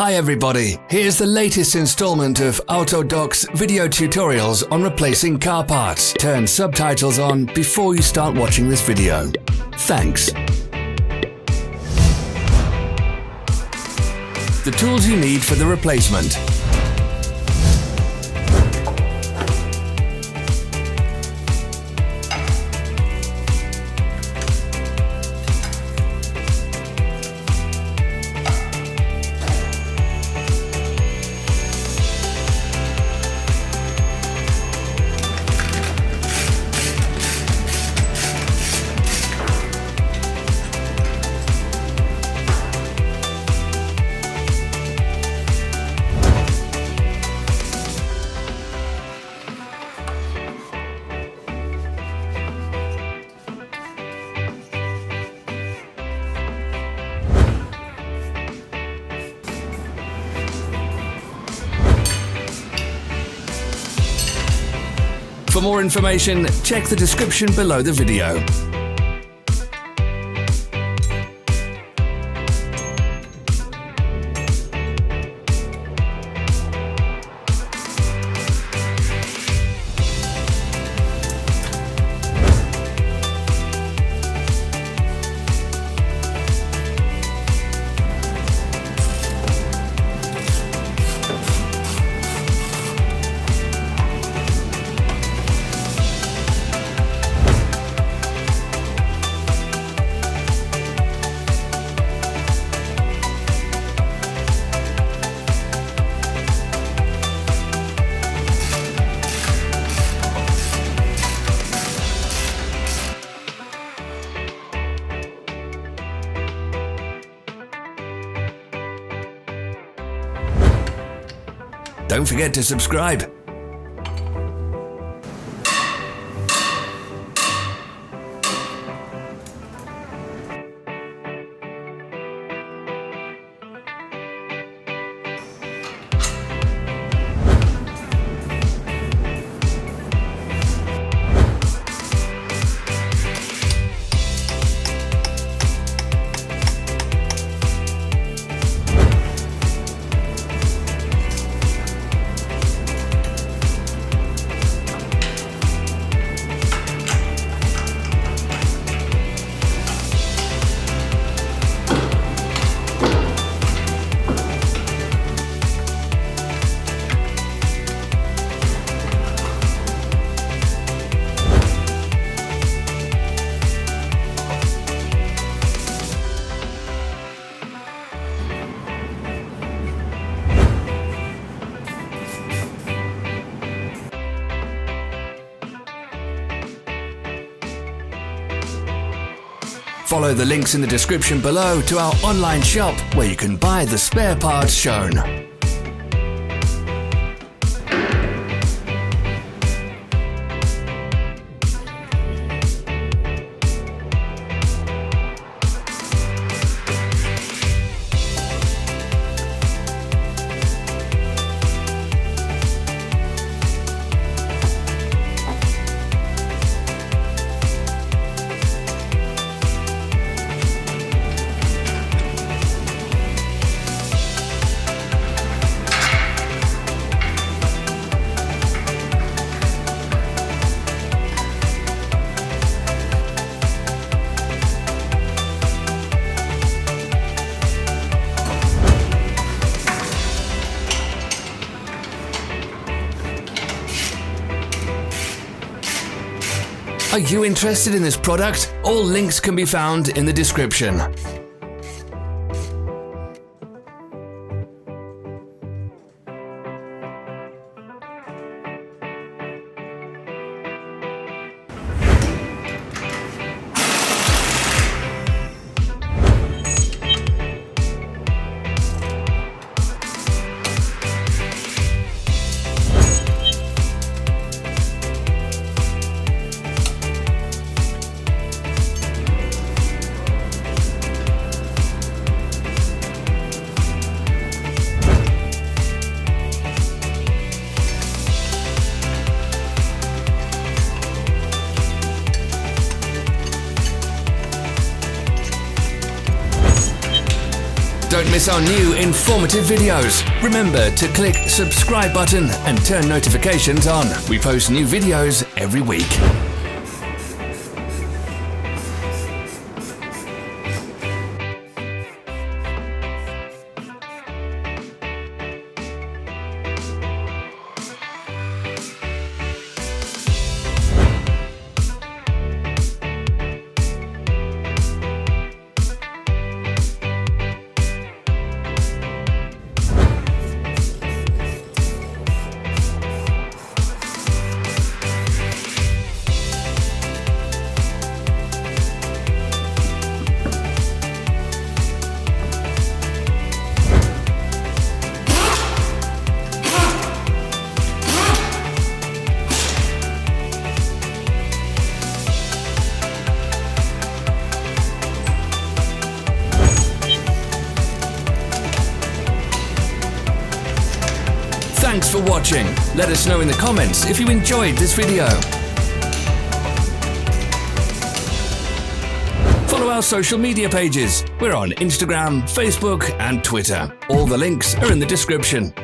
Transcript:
Hi everybody, here's the latest installment of Autodoc's video tutorials on replacing car parts. Turn subtitles on before you start watching this video. Thanks. The tools you need for the replacement. For more information, check the description below the video. Don't forget to subscribe. Follow the links in the description below to our online shop where you can buy the spare parts shown. Are you interested in this product? All links can be found in the description. Don't miss our new informative videos. Remember to click subscribe button and turn notifications on. We post new videos every week. Thanks for watching. Let us know in the comments if you enjoyed this video. Follow our social media pages. We're on Instagram, Facebook and Twitter. All the links are in the description.